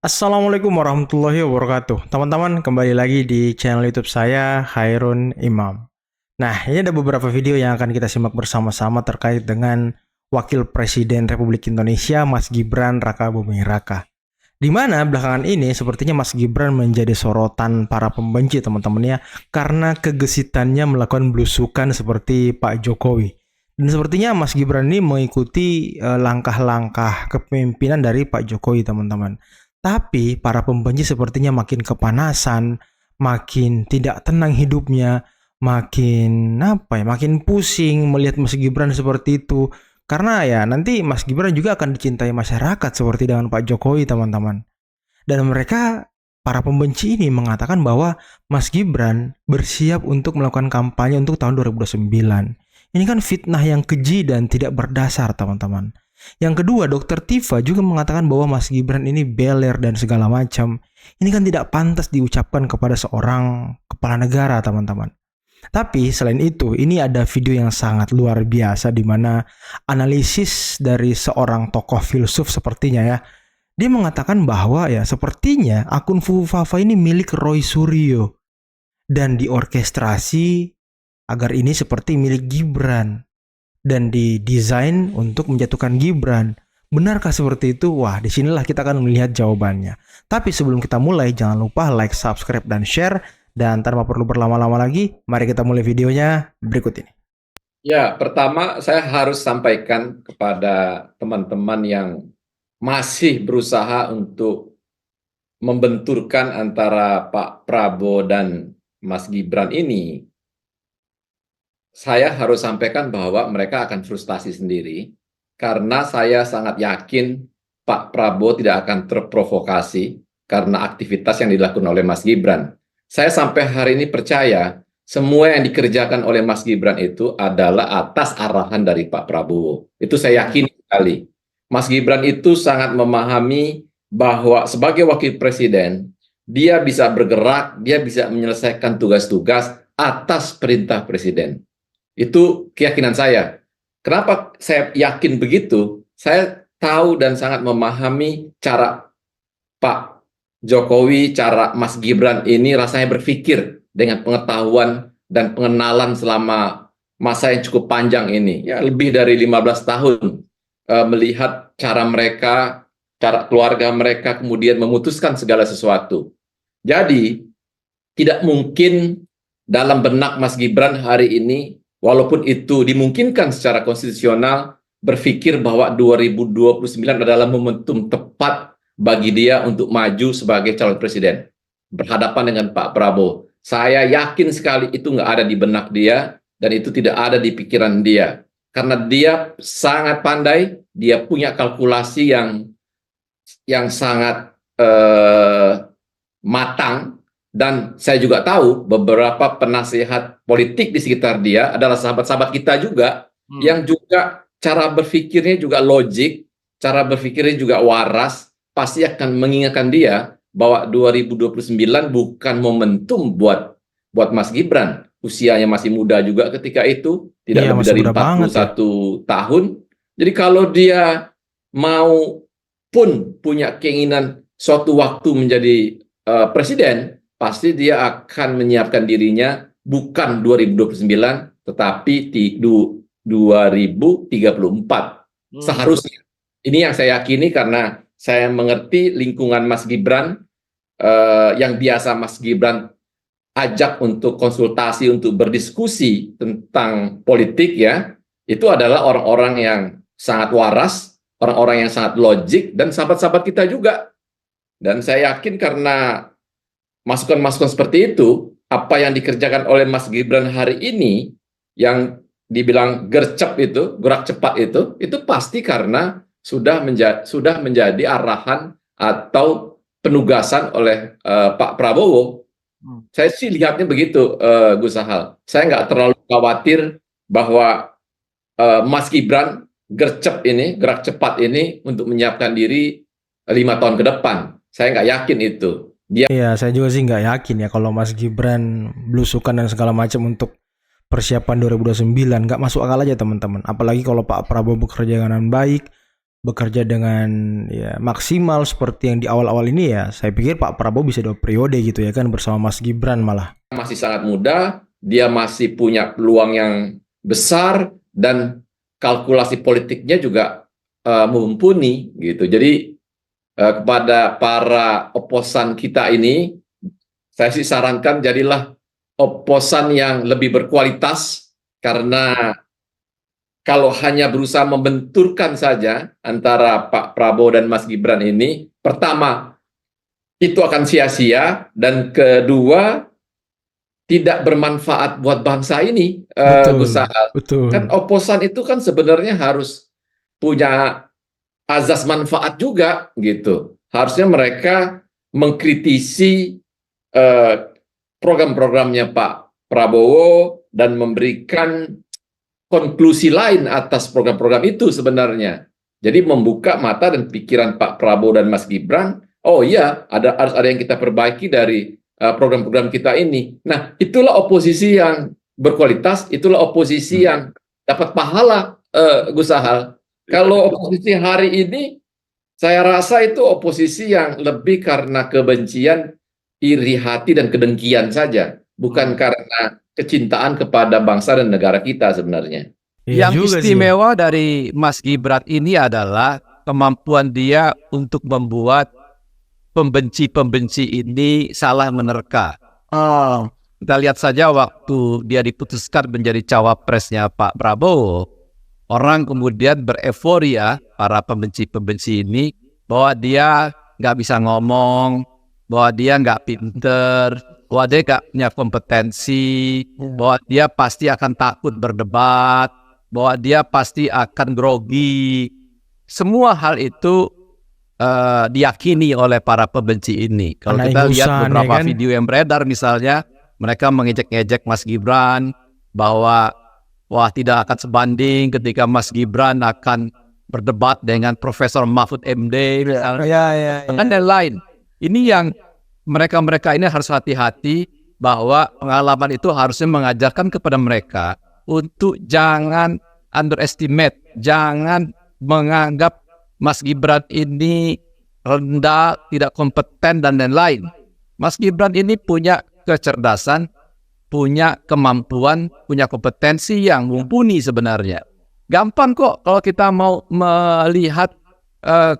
Assalamualaikum warahmatullahi wabarakatuh. Teman-teman, kembali lagi di channel YouTube saya, Hairun Imam. Nah, ini ada beberapa video yang akan kita simak bersama-sama terkait dengan Wakil Presiden Republik Indonesia, Mas Gibran Raka Buming Raka. Di mana belakangan ini sepertinya Mas Gibran menjadi sorotan para pembenci teman-teman ya, karena kegesitannya melakukan belusukan seperti Pak Jokowi. Dan sepertinya Mas Gibran ini mengikuti langkah-langkah kepemimpinan dari Pak Jokowi teman-teman. Tapi para pembenci sepertinya makin kepanasan, makin tidak tenang hidupnya, makin pusing melihat Mas Gibran seperti itu. Karena ya nanti Mas Gibran juga akan dicintai masyarakat seperti dengan Pak Jokowi teman-teman. Dan mereka para pembenci ini mengatakan bahwa Mas Gibran bersiap untuk melakukan kampanye untuk tahun 2029. Ini kan fitnah yang keji dan tidak berdasar teman-teman. Yang kedua, Dokter Tifa juga mengatakan bahwa Mas Gibran ini beler dan segala macam. Ini kan tidak pantas diucapkan kepada seorang kepala negara, teman-teman. Tapi selain itu, ini ada video yang sangat luar biasa di mana analisis dari seorang tokoh filsuf sepertinya ya. Dia mengatakan bahwa ya sepertinya akun Fufafa ini milik Roy Suryo dan diorkestrasi agar ini seperti milik Gibran dan didesain untuk menjatuhkan Gibran. Benarkah seperti itu? Wah, disinilah kita akan melihat jawabannya. Tapi sebelum kita mulai, jangan lupa like, subscribe, dan share. Dan tanpa perlu berlama-lama lagi, mari kita mulai videonya berikut ini. Ya, pertama saya harus sampaikan kepada teman-teman yang masih berusaha untuk membenturkan antara Pak Prabowo dan Mas Gibran ini. Saya harus sampaikan bahwa mereka akan frustasi sendiri, karena saya sangat yakin Pak Prabowo tidak akan terprovokasi karena aktivitas yang dilakukan oleh Mas Gibran. Saya sampai hari ini percaya semua yang dikerjakan oleh Mas Gibran itu adalah atas arahan dari Pak Prabowo. Itu saya yakin sekali. Mas Gibran itu sangat memahami bahwa sebagai wakil presiden, dia bisa bergerak, dia bisa menyelesaikan tugas-tugas atas perintah presiden. Itu keyakinan saya. Kenapa saya yakin begitu? Saya tahu dan sangat memahami cara Pak Jokowi, cara Mas Gibran ini rasanya berpikir dengan pengetahuan dan pengenalan selama masa yang cukup panjang ini. Ya, lebih dari 15 tahun melihat cara mereka, cara keluarga mereka kemudian memutuskan segala sesuatu. Jadi, tidak mungkin dalam benak Mas Gibran hari ini, walaupun itu dimungkinkan secara konstitusional, berpikir bahwa 2029 adalah momentum tepat bagi dia untuk maju sebagai calon presiden berhadapan dengan Pak Prabowo. Saya yakin sekali itu nggak ada di benak dia dan itu tidak ada di pikiran dia, karena dia sangat pandai, dia punya kalkulasi yang sangat matang. Dan saya juga tahu beberapa penasihat politik di sekitar dia adalah sahabat-sahabat kita juga, yang juga cara berpikirnya juga logik, cara berpikirnya juga waras, pasti akan mengingatkan dia bahwa 2029 bukan momentum buat Mas Gibran. Usianya masih muda juga ketika itu, tidak lebih dari 41 tahun. Jadi kalau dia mau pun punya keinginan suatu waktu menjadi presiden, pasti dia akan menyiapkan dirinya bukan 2029, tetapi di 2034. Seharusnya. Ini yang saya yakini karena saya mengerti lingkungan Mas Gibran, yang biasa Mas Gibran ajak untuk konsultasi, untuk berdiskusi tentang politik ya, itu adalah orang-orang yang sangat waras, orang-orang yang sangat logik, dan sahabat-sahabat kita juga. Dan saya yakin karena masukan-masukan seperti itu, apa yang dikerjakan oleh Mas Gibran hari ini, yang dibilang gercep itu, gerak cepat itu pasti karena sudah menjadi arahan atau penugasan oleh Pak Prabowo. Saya sih lihatnya begitu, Gus Sahal. Saya nggak terlalu khawatir bahwa Mas Gibran gercep ini, gerak cepat ini untuk menyiapkan diri 5 tahun ke depan. Saya nggak yakin itu. Iya, saya juga sih nggak yakin ya kalau Mas Gibran belusukan dan segala macam untuk persiapan 2029. Nggak masuk akal aja teman-teman. Apalagi kalau Pak Prabowo bekerja dengan baik, bekerja dengan ya maksimal seperti yang di awal-awal ini ya, saya pikir Pak Prabowo bisa 2 periode gitu ya kan bersama Mas Gibran malah. Masih sangat muda, dia masih punya peluang yang besar dan kalkulasi politiknya juga mumpuni gitu. Jadi kepada para oposan kita ini, saya sih sarankan jadilah oposan yang lebih berkualitas, karena kalau hanya berusaha membenturkan saja antara Pak Prabowo dan Mas Gibran ini, pertama itu akan sia-sia, dan kedua tidak bermanfaat buat bangsa ini, Gus Betul, Sahal. Kan betul. oposan itu kan sebenarnya harus punya azas manfaat juga gitu. Harusnya mereka mengkritisi eh, program-programnya Pak Prabowo dan memberikan konklusi lain atas program-program itu sebenarnya. Jadi membuka mata dan pikiran Pak Prabowo dan Mas Gibran. Oh iya, harus ada yang kita perbaiki dari program-program kita ini. Nah, itulah oposisi yang berkualitas, itulah oposisi yang dapat pahala, Gus Sahal. Kalau oposisi hari ini, saya rasa itu oposisi yang lebih karena kebencian, iri hati, dan kedengkian saja, bukan karena kecintaan kepada bangsa dan negara kita sebenarnya. Iya Yang juga sih. istimewa dari Mas Gibran ini adalah kemampuan dia untuk membuat pembenci-pembenci ini salah menerka. Kita lihat saja waktu dia diputuskan menjadi cawapresnya Pak Prabowo, orang kemudian bereforia, para pembenci-pembenci ini, bahwa dia nggak bisa ngomong, bahwa dia nggak pinter, bahwa dia nggak punya kompetensi, bahwa dia pasti akan takut berdebat, bahwa dia pasti akan grogi. Semua hal itu diyakini oleh para pembenci ini. Kalau Karena kita lihat ingusan, beberapa ya kan? video yang beredar misalnya, mereka mengejek-ngejek Mas Gibran bahwa wah tidak akan sebanding ketika Mas Gibran akan berdebat dengan Profesor Mahfud MD misalnya, dan lain-lain. Ini yang mereka-mereka ini harus hati-hati, bahwa pengalaman itu harusnya mengajarkan kepada mereka untuk jangan underestimate, jangan menganggap Mas Gibran ini rendah, tidak kompeten, dan lain-lain. Mas Gibran ini punya kecerdasan, punya kemampuan, punya kompetensi yang mumpuni sebenarnya. Gampang kok kalau kita mau melihat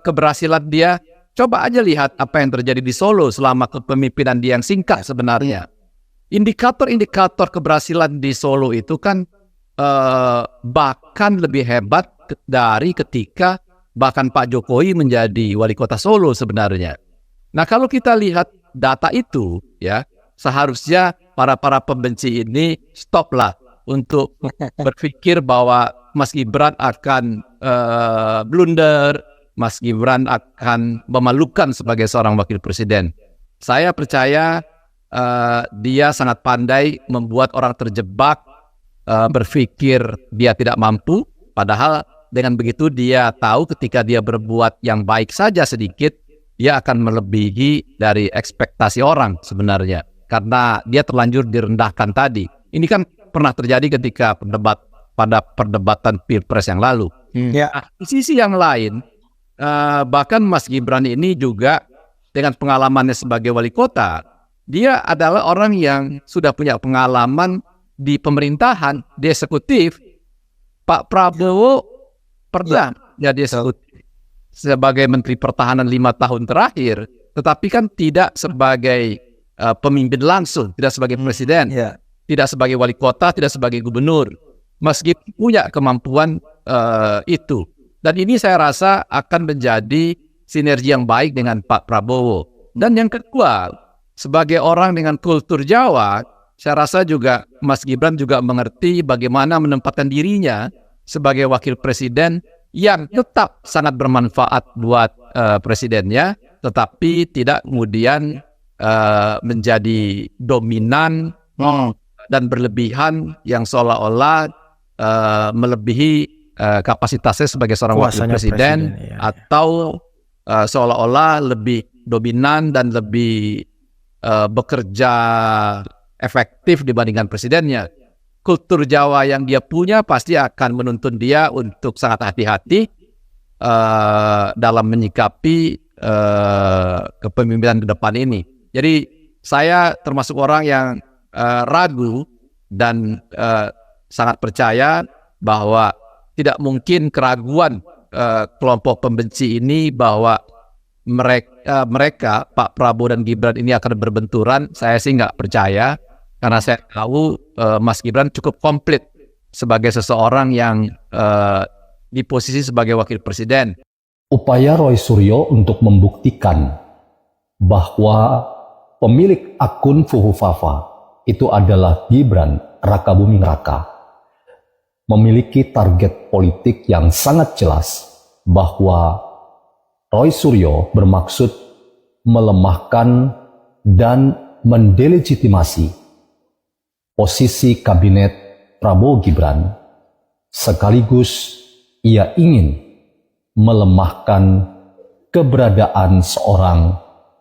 keberhasilan dia. Coba aja lihat apa yang terjadi di Solo selama kepemimpinan dia yang singkat sebenarnya. Indikator-indikator keberhasilan di Solo itu kan bahkan lebih hebat dari ketika bahkan Pak Jokowi menjadi wali kota Solo sebenarnya. Nah, kalau kita lihat data itu, ya seharusnya para pembenci ini stoplah untuk berpikir bahwa Mas Gibran akan blunder, Mas Gibran akan memalukan sebagai seorang wakil presiden. Saya percaya dia sangat pandai membuat orang terjebak, berpikir dia tidak mampu, padahal dengan begitu dia tahu ketika dia berbuat yang baik saja sedikit, dia akan melebihi dari ekspektasi orang sebenarnya. Karena dia terlanjur direndahkan tadi. Ini kan pernah terjadi ketika pada perdebatan Pilpres yang lalu. Ya. Nah, di sisi yang lain, bahkan Mas Gibran ini juga dengan pengalamannya sebagai wali kota, dia adalah orang yang sudah punya pengalaman di pemerintahan, di eksekutif. Pak Prabowo pernah jadi eksekutif sebagai Menteri Pertahanan 5 tahun terakhir, tetapi kan tidak sebagai pemimpin langsung, tidak sebagai presiden, tidak sebagai wali kota, tidak sebagai gubernur. Mas Gibran punya kemampuan itu. Dan ini saya rasa akan menjadi sinergi yang baik dengan Pak Prabowo. Dan yang kedua, sebagai orang dengan kultur Jawa, saya rasa juga Mas Gibran juga mengerti bagaimana menempatkan dirinya sebagai wakil presiden yang tetap sangat bermanfaat buat presidennya, tetapi tidak kemudian menjadi dominan dan berlebihan yang seolah-olah melebihi kapasitasnya sebagai seorang wakil presiden, atau seolah-olah lebih dominan dan lebih bekerja efektif dibandingkan presidennya. Kultur Jawa yang dia punya pasti akan menuntun dia untuk sangat hati-hati dalam menyikapi kepemimpinan ke depan ini. Jadi saya termasuk orang yang ragu dan sangat percaya bahwa tidak mungkin keraguan kelompok pembenci ini bahwa mereka Pak Prabowo dan Gibran ini akan berbenturan. Saya sih nggak percaya, karena saya tahu Mas Gibran cukup komplit sebagai seseorang yang di posisi sebagai wakil presiden. Upaya Roy Suryo untuk membuktikan bahwa pemilik akun Fuhufafa itu adalah Gibran Rakabuming Raka memiliki target politik yang sangat jelas bahwa Roy Suryo bermaksud melemahkan dan mendelegitimasi posisi kabinet Prabowo Gibran, sekaligus ia ingin melemahkan keberadaan seorang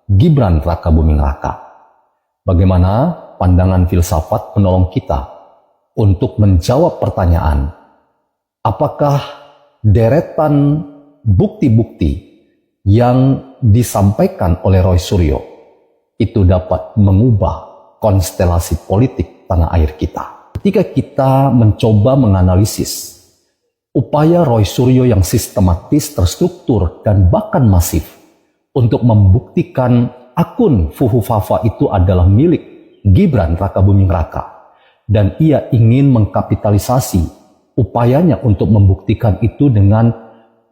Gibran Rakabuming Raka. Bagaimana pandangan filsafat penolong kita untuk menjawab pertanyaan, apakah deretan bukti-bukti yang disampaikan oleh Roy Suryo itu dapat mengubah konstelasi politik tanah air kita? Ketika kita mencoba menganalisis upaya Roy Suryo yang sistematis, terstruktur, dan bahkan masif untuk membuktikan akun Fuhufafa itu adalah milik Gibran Rakabuming Raka, dan ia ingin mengkapitalisasi upayanya untuk membuktikan itu dengan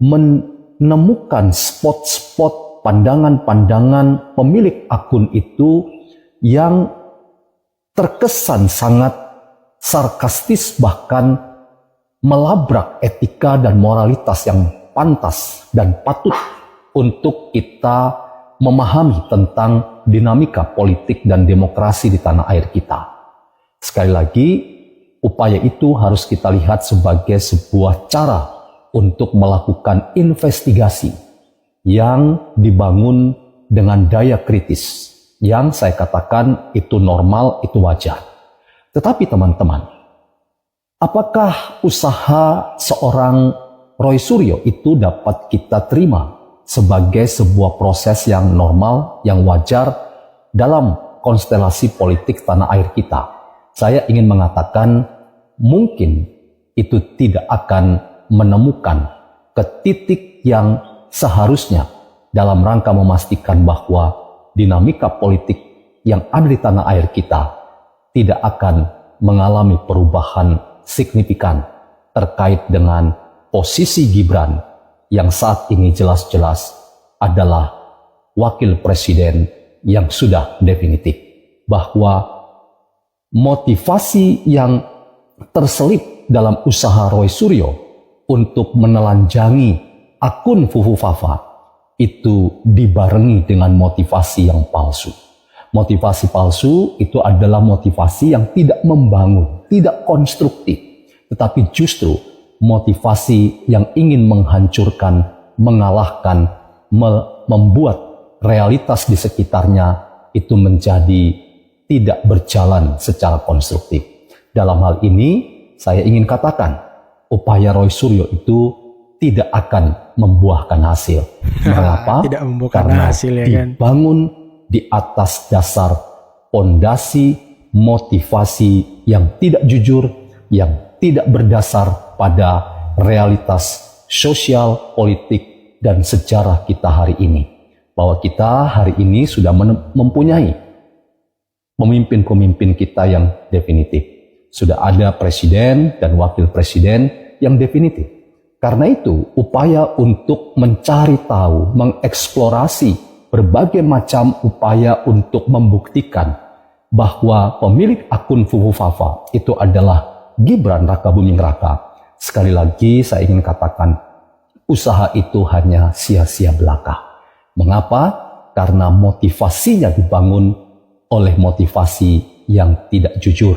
menemukan spot-spot pandangan-pandangan pemilik akun itu yang terkesan sangat sarkastis, bahkan melabrak etika dan moralitas yang pantas dan patut untuk kita memahami tentang dinamika politik dan demokrasi di tanah air kita. Sekali lagi, upaya itu harus kita lihat sebagai sebuah cara untuk melakukan investigasi yang dibangun dengan daya kritis, yang saya katakan itu normal, itu wajar. Tetapi teman-teman, apakah usaha seorang Roy Suryo itu dapat kita terima sebagai sebuah proses yang normal, yang wajar dalam konstelasi politik tanah air kita? Saya ingin mengatakan mungkin itu tidak akan menemukan ke titik yang seharusnya dalam rangka memastikan bahwa dinamika politik yang ada di tanah air kita tidak akan mengalami perubahan signifikan terkait dengan posisi Gibran yang saat ini jelas-jelas adalah wakil presiden yang sudah definitif. Bahwa motivasi yang terselip dalam usaha Roy Suryo untuk menelanjangi akun Fuhufafa itu dibarengi dengan motivasi yang palsu. Motivasi palsu itu adalah motivasi yang tidak membangun, tidak konstruktif, tetapi justru motivasi yang ingin menghancurkan, mengalahkan, membuat realitas di sekitarnya itu menjadi tidak berjalan secara konstruktif. Dalam hal ini, saya ingin katakan, upaya Roy Suryo itu tidak akan membuahkan hasil. Mengapa? Tidak membuahkan Karena hasil, ya kan? dibangun di atas dasar pondasi motivasi yang tidak jujur, yang tidak berdasar pada realitas sosial, politik, dan sejarah kita hari ini. Bahwa kita hari ini sudah mempunyai pemimpin-pemimpin kita yang definitif. Sudah ada presiden dan wakil presiden yang definitif. Karena itu, upaya untuk mencari tahu, mengeksplorasi berbagai macam upaya untuk membuktikan bahwa pemilik akun Fuhufafa itu adalah Gibran Rakabuming Raka. Sekali lagi saya ingin katakan, usaha itu hanya sia-sia belaka. Mengapa? Karena motivasinya dibangun oleh motivasi yang tidak jujur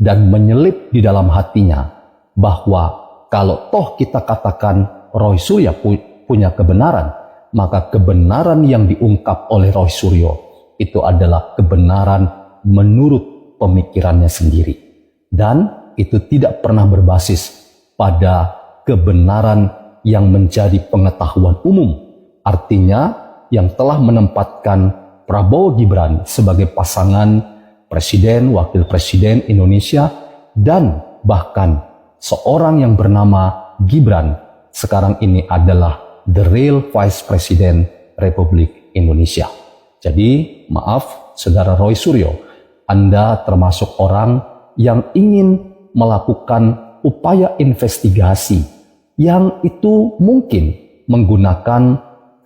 dan menyelip di dalam hatinya bahwa kalau toh kita katakan Roy Suryo punya kebenaran, maka kebenaran yang diungkap oleh Roy Suryo itu adalah kebenaran menurut pemikirannya sendiri. Dan itu tidak pernah berbasis pada kebenaran yang menjadi pengetahuan umum. Artinya yang telah menempatkan Prabowo Gibran sebagai pasangan presiden, wakil presiden Indonesia, dan bahkan seorang yang bernama Gibran sekarang ini adalah the real Vice President Republik Indonesia. Jadi maaf Saudara Roy Suryo, Anda termasuk orang yang ingin melakukan upaya investigasi yang itu mungkin menggunakan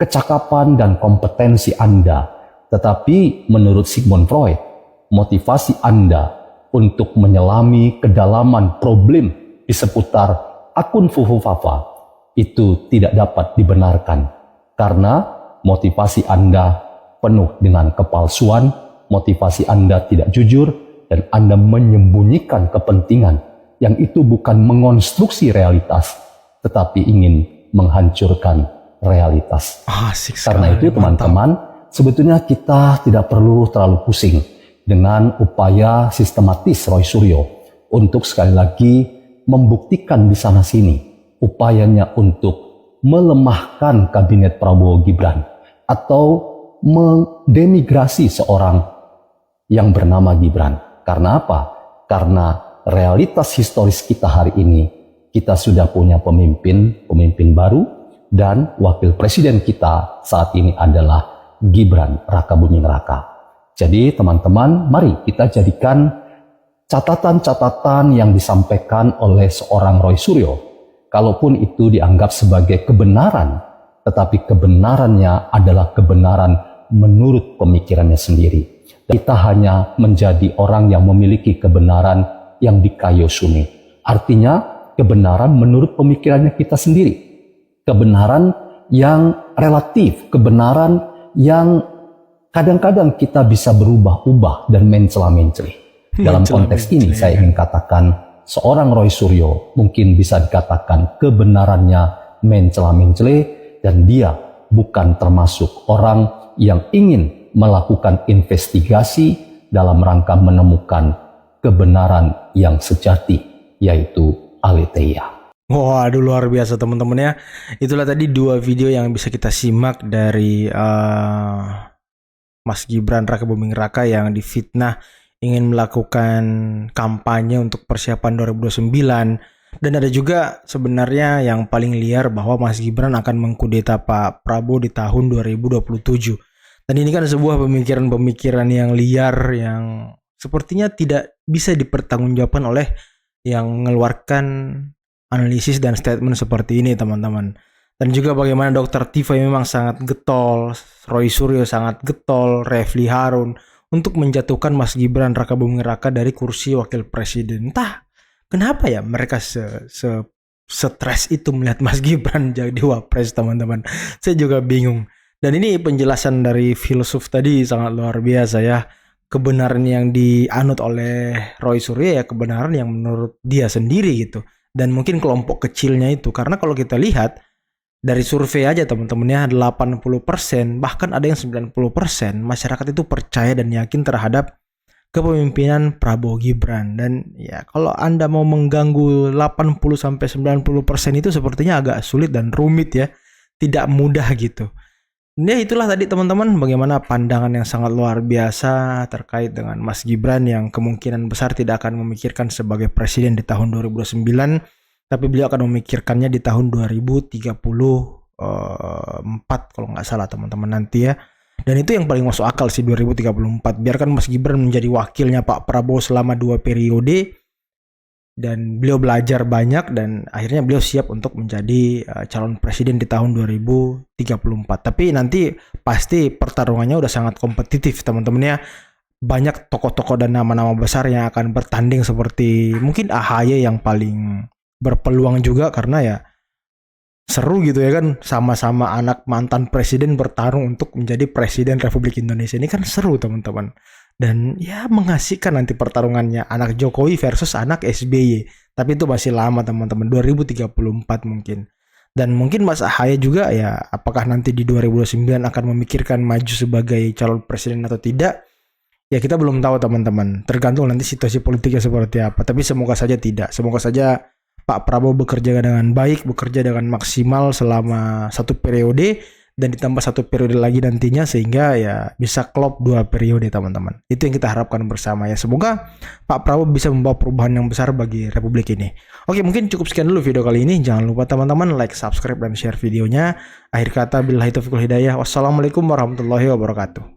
kecakapan dan kompetensi Anda. Tetapi menurut Sigmund Freud, motivasi Anda untuk menyelami kedalaman problem di seputar akun Fufufafa itu tidak dapat dibenarkan karena motivasi Anda penuh dengan kepalsuan, motivasi Anda tidak jujur, dan Anda menyembunyikan kepentingan yang itu bukan mengonstruksi realitas, tetapi ingin menghancurkan realitas. Asik Karena sekali, itu teman-teman, sebetulnya kita tidak perlu terlalu pusing dengan upaya sistematis Roy Suryo untuk sekali lagi membuktikan di sana-sini upayanya untuk melemahkan kabinet Prabowo Gibran atau mendemigrasi seorang yang bernama Gibran. Karena apa? Karena realitas historis kita hari ini, kita sudah punya pemimpin baru, dan wakil presiden kita saat ini adalah Gibran Rakabuming Raka. Jadi teman-teman, mari kita jadikan catatan-catatan yang disampaikan oleh seorang Roy Suryo, kalaupun itu dianggap sebagai kebenaran, tetapi kebenarannya adalah kebenaran menurut pemikirannya sendiri. Kita hanya menjadi orang yang memiliki kebenaran yang dikayosuni. Artinya kebenaran menurut pemikirannya kita sendiri. Kebenaran yang relatif, kebenaran yang kadang-kadang kita bisa berubah-ubah dan mencela-mencela. Dalam konteks ini saya ingin katakan seorang Roy Suryo mungkin bisa dikatakan kebenarannya mencela-mencela, dan dia bukan termasuk orang yang ingin melakukan investigasi dalam rangka menemukan kebenaran yang sejati, yaitu Aletheia. Waduh, luar biasa teman-teman ya. Itulah tadi 2 video yang bisa kita simak dari Mas Gibran Rakabuming Raka yang difitnah ingin melakukan kampanye untuk persiapan 2029. Dan ada juga sebenarnya yang paling liar bahwa Mas Gibran akan mengkudeta Pak Prabowo di tahun 2027. Dan ini kan sebuah pemikiran-pemikiran yang liar yang sepertinya tidak bisa dipertanggungjawabkan oleh yang mengeluarkan analisis dan statement seperti ini teman-teman. Dan juga bagaimana Dr. Tifai memang sangat getol, Roy Suryo sangat getol, Refli Harun untuk menjatuhkan Mas Gibran Rakabuming Raka dari kursi wakil presiden. Entah kenapa ya mereka stres itu melihat Mas Gibran jadi wapres teman-teman. Saya juga bingung. Dan ini penjelasan dari filsuf tadi sangat luar biasa ya. Kebenaran yang dianut oleh Roy Suryo ya kebenaran yang menurut dia sendiri gitu. Dan mungkin kelompok kecilnya itu. Karena kalau kita lihat dari survei aja teman-teman ya 80%, bahkan ada yang 90% masyarakat itu percaya dan yakin terhadap kepemimpinan Prabowo Gibran. Dan ya kalau Anda mau mengganggu 80-90% itu sepertinya agak sulit dan rumit ya. Tidak mudah gitu. Ya itulah tadi teman-teman bagaimana pandangan yang sangat luar biasa terkait dengan Mas Gibran yang kemungkinan besar tidak akan memikirkan sebagai presiden di tahun 2029, tapi beliau akan memikirkannya di tahun 2034 kalau nggak salah teman-teman nanti ya. Dan itu yang paling masuk akal sih 2034. Biarkan Mas Gibran menjadi wakilnya Pak Prabowo selama 2 periode. Dan beliau belajar banyak dan akhirnya beliau siap untuk menjadi calon presiden di tahun 2034. Tapi nanti pasti pertarungannya udah sangat kompetitif teman-teman ya. Banyak tokoh-tokoh dan nama-nama besar yang akan bertanding seperti mungkin AHY yang paling berpeluang juga karena ya seru gitu ya kan. Sama-sama anak mantan presiden bertarung untuk menjadi presiden Republik Indonesia. Ini kan seru teman-teman. Dan ya mengasihkan nanti pertarungannya anak Jokowi versus anak SBY. Tapi itu masih lama teman-teman, 2034 mungkin. Dan mungkin Mas AHY juga ya apakah nanti di 2029 akan memikirkan maju sebagai calon presiden atau tidak. Ya kita belum tahu teman-teman, tergantung nanti situasi politiknya seperti apa. Tapi semoga saja tidak, semoga saja Pak Prabowo bekerja dengan baik, bekerja dengan maksimal selama 1 periode dan ditambah 1 periode lagi nantinya, sehingga ya bisa klop 2 periode teman-teman. Itu yang kita harapkan bersama ya. Semoga Pak Prabowo bisa membawa perubahan yang besar bagi Republik ini. Oke, mungkin cukup sekian dulu video kali ini. Jangan lupa teman-teman like, subscribe, dan share videonya. Akhir kata, billahi taufiq wal hidayah. Wassalamualaikum warahmatullahi wabarakatuh.